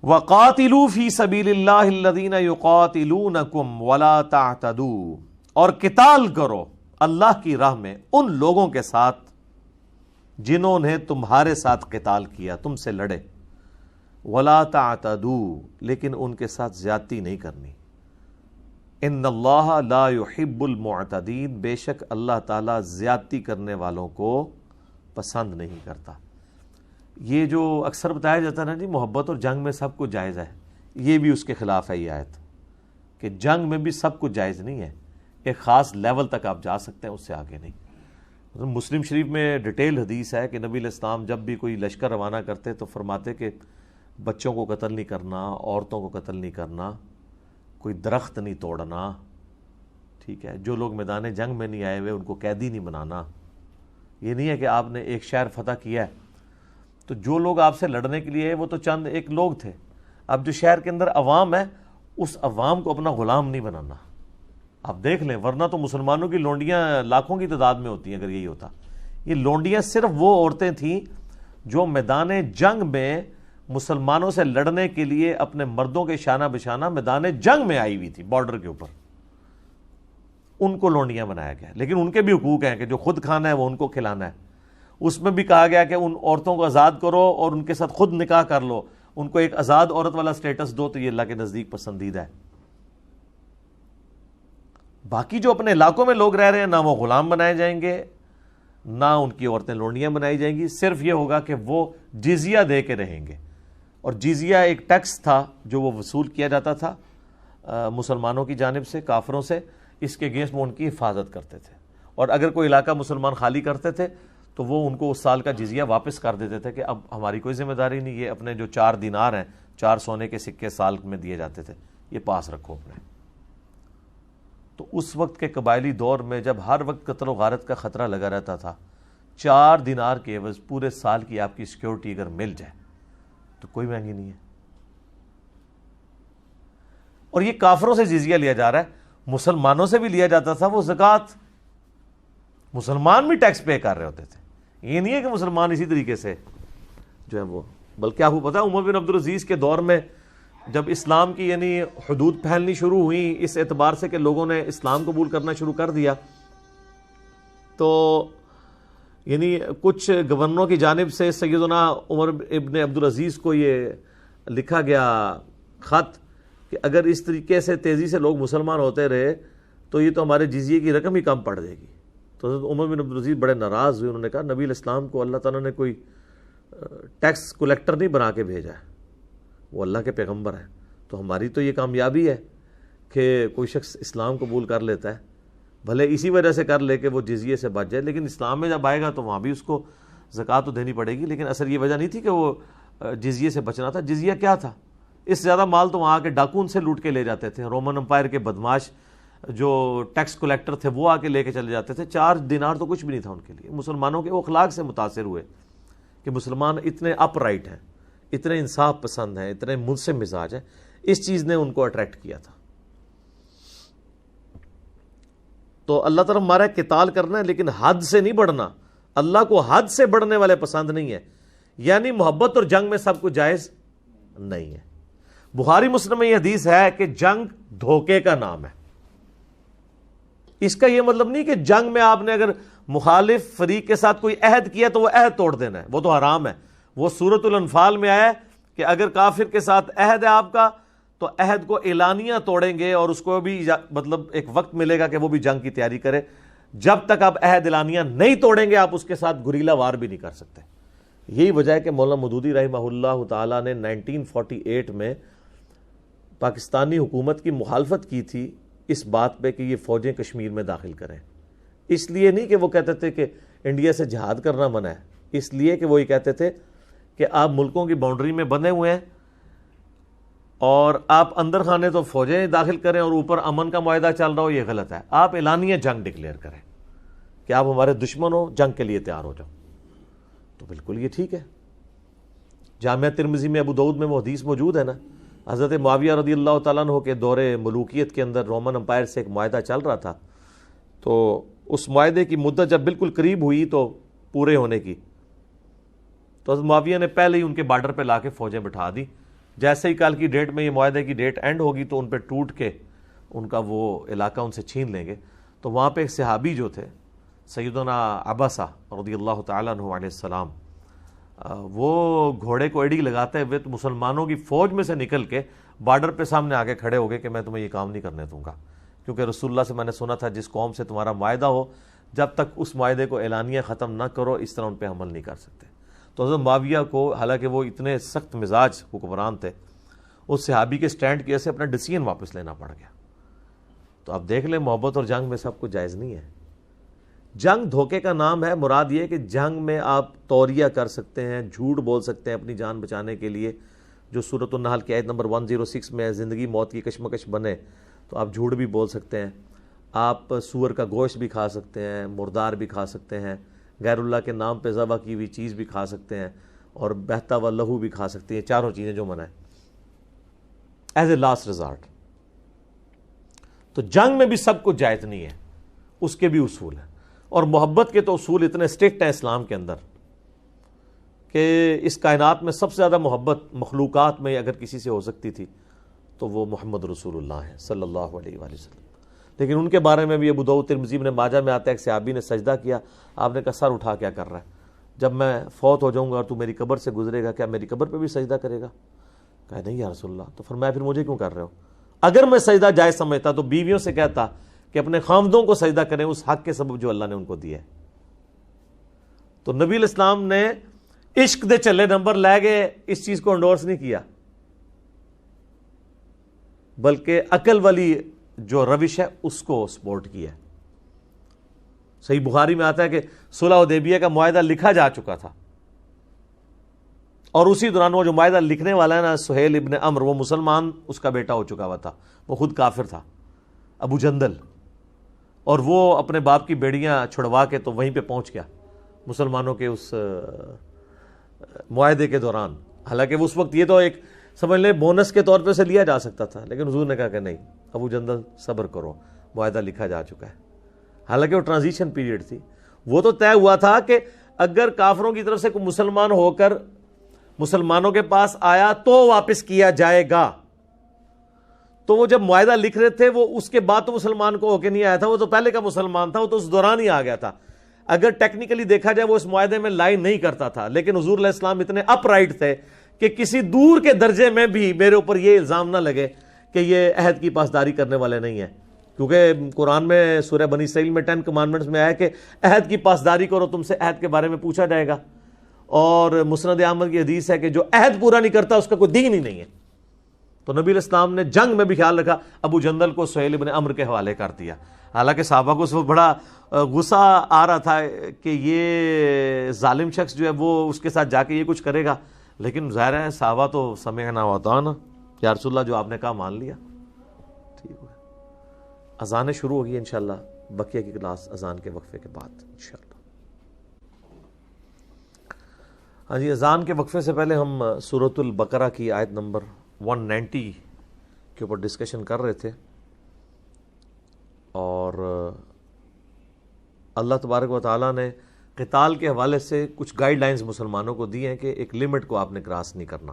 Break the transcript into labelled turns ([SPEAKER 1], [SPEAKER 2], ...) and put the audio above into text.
[SPEAKER 1] وَقَاتِلُوا فِي سَبِيلِ اللَّهِ الَّذِينَ يُقَاتِلُونَكُمْ وَلَا تَعْتَدُوا، اور قتال کرو اللہ کی راہ میں ان لوگوں کے ساتھ جنہوں نے تمہارے ساتھ قتال کیا، تم سے لڑے، وَلَا تَعْتَدُوا، لیکن ان کے ساتھ زیادتی نہیں کرنی، ان اللہ لا يحب المعتدین، بے شک اللہ تعالیٰ زیادتی کرنے والوں کو پسند نہیں کرتا۔ یہ جو اکثر بتایا جاتا ہے نا جی محبت اور جنگ میں سب کچھ جائز ہے، یہ بھی اس کے خلاف ہے یہ آیت، کہ جنگ میں بھی سب کچھ جائز نہیں ہے، ایک خاص لیول تک آپ جا سکتے ہیں، اس سے آگے نہیں۔ مسلم شریف میں ڈیٹیل حدیث ہے کہ نبی علیہ السلام جب بھی کوئی لشکر روانہ کرتے تو فرماتے کہ بچوں کو قتل نہیں کرنا، عورتوں کو قتل نہیں کرنا، کوئی درخت نہیں توڑنا، ٹھیک ہے، جو لوگ میدان جنگ میں نہیں آئے ہوئے ان کو قیدی نہیں بنانا۔ یہ نہیں ہے کہ آپ نے ایک شہر فتح کیا ہے تو جو لوگ آپ سے لڑنے کے لیے وہ تو چند ایک لوگ تھے، اب جو شہر کے اندر عوام ہے اس عوام کو اپنا غلام نہیں بنانا۔ آپ دیکھ لیں، ورنہ تو مسلمانوں کی لونڈیاں لاکھوں کی تعداد میں ہوتی ہیں اگر یہی ہوتا۔ یہ لونڈیاں صرف وہ عورتیں تھیں جو میدان جنگ میں مسلمانوں سے لڑنے کے لیے اپنے مردوں کے شانہ بشانہ میدان جنگ میں آئی ہوئی تھی، بارڈر کے اوپر، ان کو لونڈیاں بنایا گیا۔ لیکن ان کے بھی حقوق ہیں کہ جو خود کھانا ہے وہ ان کو کھلانا ہے۔ اس میں بھی کہا گیا کہ ان عورتوں کو آزاد کرو اور ان کے ساتھ خود نکاح کر لو، ان کو ایک آزاد عورت والا سٹیٹس دو، تو یہ اللہ کے نزدیک پسندیدہ ہے۔ باقی جو اپنے علاقوں میں لوگ رہ رہے ہیں، نہ وہ غلام بنائے جائیں گے، نہ ان کی عورتیں لونڈیاں بنائی جائیں گی، صرف یہ ہوگا کہ وہ جزیہ دے کے رہیں گے۔ اور جزیہ ایک ٹیکس تھا جو وہ وصول کیا جاتا تھا مسلمانوں کی جانب سے، کافروں سے، اس کے اگینسٹ وہ ان کی حفاظت کرتے تھے۔ اور اگر کوئی علاقہ مسلمان خالی کرتے تھے تو وہ ان کو اس سال کا جزیہ واپس کر دیتے تھے کہ اب ہماری کوئی ذمہ داری نہیں، یہ اپنے جو 4 دینار ہیں، 4 سونے کے سکے سال میں دیے جاتے تھے، یہ پاس رکھو اپنے۔ تو اس وقت کے قبائلی دور میں جب ہر وقت قتل و غارت کا خطرہ لگا رہتا تھا، 4 دینار کے عوض پورے سال کی آپ کی سیکیورٹی اگر مل جائے تو کوئی مہنگی نہیں ہے۔ اور یہ کافروں سے جزیہ لیا جا رہا ہے، مسلمانوں سے بھی لیا جاتا تھا وہ زکوٰۃ، مسلمان بھی ٹیکس پے کر رہے ہوتے تھے۔ یہ نہیں ہے کہ مسلمان اسی طریقے سے جو ہے وہ، بلکہ آپ کو پتا ہے عمر بن عبدالعزیز کے دور میں جب اسلام کی یعنی حدود پھیلنی شروع ہوئی اس اعتبار سے کہ لوگوں نے اسلام قبول کرنا شروع کر دیا، تو یعنی کچھ گورنروں کی جانب سے سیدنا عمر ابن عبدالعزیز کو یہ لکھا گیا خط کہ اگر اس طریقے سے تیزی سے لوگ مسلمان ہوتے رہے تو یہ تو ہمارے جزیے کی رقم ہی کم پڑ جائے گی۔ تو حضرت عمر بن عبدالعزیز بڑے ناراض ہوئے، انہوں نے کہا نبی علیہ السلام کو اللہ تعالیٰ نے کوئی ٹیکس کلیکٹر نہیں بنا کے بھیجا ہے، وہ اللہ کے پیغمبر ہیں، تو ہماری تو یہ کامیابی ہے کہ کوئی شخص اسلام قبول کر لیتا ہے، بھلے اسی وجہ سے کر لے کہ وہ جزیے سے بچ جائے، لیکن اسلام میں جب آئے گا تو وہاں بھی اس کو زکوٰۃ تو دینی پڑے گی۔ لیکن اصل یہ وجہ نہیں تھی کہ وہ جزیے سے بچنا تھا۔ جزیہ کیا تھا؟ اس سے زیادہ مال تو وہاں کے ڈاکون سے لوٹ کے لے جاتے تھے، رومن امپائر کے بدماش جو ٹیکس کلیکٹر تھے وہ آ کے لے کے چلے جاتے تھے۔ 4 دینار تو کچھ بھی نہیں تھا ان کے لیے۔ مسلمانوں کے وہ اخلاق سے متاثر ہوئے کہ مسلمان اتنے اپ رائٹ ہیں، اتنے انصاف پسند ہیں، اتنے منصف مزاج ہیں، اس چیز نے ان کو اٹریکٹ کیا تھا۔ تو اللہ تعالیٰ ہمارا قتال کرنا ہے لیکن حد سے نہیں بڑھنا، اللہ کو حد سے بڑھنے والے پسند نہیں ہے، یعنی محبت اور جنگ میں سب کچھ جائز نہیں ہے۔ بخاری مسلم میں یہ حدیث ہے کہ جنگ دھوکے کا نام ہے۔ اس کا یہ مطلب نہیں کہ جنگ میں آپ نے اگر مخالف فریق کے ساتھ کوئی عہد کیا تو وہ عہد توڑ دینا ہے، وہ تو حرام ہے۔ وہ سورۃ الانفال میں آیا ہے کہ اگر کافر کے ساتھ عہد ہے آپ کا تو عہد کو اعلانیہ توڑیں گے اور اس کو بھی مطلب ایک وقت ملے گا کہ وہ بھی جنگ کی تیاری کرے۔ جب تک آپ عہد اعلانیہ نہیں توڑیں گے آپ اس کے ساتھ گریلا وار بھی نہیں کر سکتے۔ یہی وجہ ہے کہ مولانا مودودی رحمہ اللہ تعالیٰ نے 1948 میں پاکستانی حکومت کی مخالفت کی تھی اس بات پہ کہ یہ فوجیں کشمیر میں داخل کریں۔ اس لیے نہیں کہ وہ کہتے تھے کہ انڈیا سے جہاد کرنا منع ہے، اس لیے کہ وہ یہ کہتے تھے کہ آپ ملکوں کی باؤنڈری میں بندھے ہوئے ہیں اور آپ اندر خانے تو فوجیں داخل کریں اور اوپر امن کا معاہدہ چل رہا ہو، یہ غلط ہے۔ آپ اعلانیہ جنگ ڈکلیئر کریں کہ آپ ہمارے دشمن ہو، جنگ کے لیے تیار ہو جاؤ، تو بالکل یہ ٹھیک ہے۔ جامعہ ترمذی میں ابو داؤد میں وہ حدیث موجود ہے نا، حضرت معاویہ رضی اللہ تعالیٰ عنہ کے دور ملوکیت کے اندر رومن امپائر سے ایک معاہدہ چل رہا تھا، تو اس معاہدے کی مدت جب بالکل قریب ہوئی تو پورے ہونے کی، تو حضرت معاویہ نے پہلے ہی ان کے بارڈر پہ لا کے فوجیں بٹھا دی جیسے ہی کل کی ڈیٹ میں یہ معاہدے کی ڈیٹ اینڈ ہوگی تو ان پہ ٹوٹ کے ان کا وہ علاقہ ان سے چھین لیں گے. تو وہاں پہ ایک صحابی جو تھے سیدنا عباسہ رضی اللہ تعالیٰ عنہ علیہ السلام، وہ گھوڑے کو ایڑی لگاتے ہوئے تو مسلمانوں کی فوج میں سے نکل کے بارڈر پہ سامنے آگے کھڑے ہو گئے کہ میں تمہیں یہ کام نہیں کرنے دوں گا، کیونکہ رسول اللہ سے میں نے سنا تھا جس قوم سے تمہارا معاہدہ ہو جب تک اس معاہدے کو اعلانیہ ختم نہ کرو اس طرح ان پہ عمل نہیں کر سکتے. تو حضرت معاویہ کو، حالانکہ وہ اتنے سخت مزاج حکمران تھے، اس صحابی کے سٹینڈ کی وجہ سے اپنا ڈیسیژن واپس لینا پڑ گیا. تو اب دیکھ لیں محبت اور جنگ میں سب کچھ جائز نہیں ہے. جنگ دھوکے کا نام ہے. مراد یہ کہ جنگ میں آپ توریہ کر سکتے ہیں، جھوٹ بول سکتے ہیں اپنی جان بچانے کے لیے، جو سورۃ النحل کی آیت نمبر 106 میں زندگی موت کی کشمکش بنے تو آپ جھوٹ بھی بول سکتے ہیں. آپ سور کا گوشت بھی کھا سکتے ہیں، مردار بھی کھا سکتے ہیں، غیر اللہ کے نام پہ ذبح کی ہوئی چیز بھی کھا سکتے ہیں، اور بہتا ہوا لہو بھی کھا سکتے ہیں. چاروں چیزیں جو منع ہے ایز اے لاسٹ ریزارٹ. تو جنگ میں بھی سب کچھ جائز نہیں ہے، اس کے بھی اصول ہیں. اور محبت کے تو اصول اتنے اسٹرکٹ ہیں اسلام کے اندر کہ اس کائنات میں سب سے زیادہ محبت مخلوقات میں اگر کسی سے ہو سکتی تھی تو وہ محمد رسول اللہ ہیں صلی اللہ علیہ وآلہ وسلم. لیکن ان کے بارے میں بھی ابو داؤد ترمذی ابن ماجہ میں آتا ہے کہ صحابی نے سجدہ کیا، آپ نے کہا سر اٹھا کیا کر رہا ہے، جب میں فوت ہو جاؤں گا اور تو میری قبر سے گزرے گا کیا میری قبر پہ بھی سجدہ کرے گا؟ کہا نہیں یا رسول اللہ. تو فرمایا پھر مجھے کیوں کر رہے ہو؟ اگر میں سجدہ جائز سمجھتا تو بیویوں سے کہتا کہ اپنے خامدوں کو سجدہ کریں اس حق کے سبب جو اللہ نے ان کو دیا ہے. تو نبی علیہ السلام نے عشق دے چلے نمبر لے گئے اس چیز کو انڈورس نہیں کیا، بلکہ عقل والی جو روش ہے اس کو سپورٹ کیا. صحیح بخاری میں آتا ہے کہ صلح حدیبیہ کا معاہدہ لکھا جا چکا تھا، اور اسی دوران وہ جو معاہدہ لکھنے والا ہے نا سہیل ابن عمر، وہ مسلمان اس کا بیٹا ہو چکا ہوا تھا، وہ خود کافر تھا ابو جندل، اور وہ اپنے باپ کی بیڑیاں چھڑوا کے تو وہیں پہ پہنچ گیا مسلمانوں کے اس معاہدے کے دوران. حالانکہ اس وقت یہ تو ایک سمجھ لیں بونس کے طور پہ اسے لیا جا سکتا تھا، لیکن حضور نے کہا کہ نہیں ابو جندل صبر کرو، معاہدہ لکھا جا چکا ہے. حالانکہ وہ ٹرانزیشن پیریڈ تھی، وہ تو طے ہوا تھا کہ اگر کافروں کی طرف سے کوئی مسلمان ہو کر مسلمانوں کے پاس آیا تو واپس کیا جائے گا. تو وہ جب معاہدہ لکھ رہے تھے وہ اس کے بعد تو مسلمان کو ہو کے نہیں آیا تھا، وہ تو پہلے کا مسلمان تھا، وہ تو اس دوران ہی آ گیا تھا. اگر ٹیکنیکلی دیکھا جائے وہ اس معاہدے میں لائن نہیں کرتا تھا، لیکن حضور علیہ السلام اتنے اپ رائٹ تھے کہ کسی دور کے درجے میں بھی میرے اوپر یہ الزام نہ لگے کہ یہ عہد کی پاسداری کرنے والے نہیں ہیں. کیونکہ قرآن میں سورہ بنی اسرائیل میں 10 کمانڈمنٹس میں آیا کہ عہد کی پاسداری کرو، تم سے عہد کے بارے میں پوچھا جائے گا. اور مسند احمد کی حدیث ہے کہ جو عہد پورا نہیں کرتا اس کا کوئی دین ہی نہیں ہے. تو نبی علیہ السلام نے جنگ میں بھی خیال رکھا، ابو جندل کو سہیل ابن عمر کے حوالے کر دیا. حالانکہ صحابہ کو اس وقت بڑا غصہ آ رہا تھا کہ یہ ظالم شخص جو ہے وہ اس کے ساتھ جا کے یہ کچھ کرے گا، لیکن ظاہر ہے صحابہ تو سمعنا وأطعنا، یا رسول اللہ جو آپ نے کہا مان لیا. ٹھیک ہے، اذانیں شروع ہوگی انشاءاللہ، بقیہ کی کلاس اذان کے وقفے کے بعد انشاءاللہ. ہاں جی، اذان کے وقفے سے پہلے ہم سورۃ البقرہ کی آیت نمبر 190 کے اوپر ڈسکشن کر رہے تھے، اور اللہ تبارک و تعالیٰ نے قتال کے حوالے سے کچھ گائیڈ لائنز مسلمانوں کو دی ہیں کہ ایک لمٹ کو آپ نے کراس نہیں کرنا.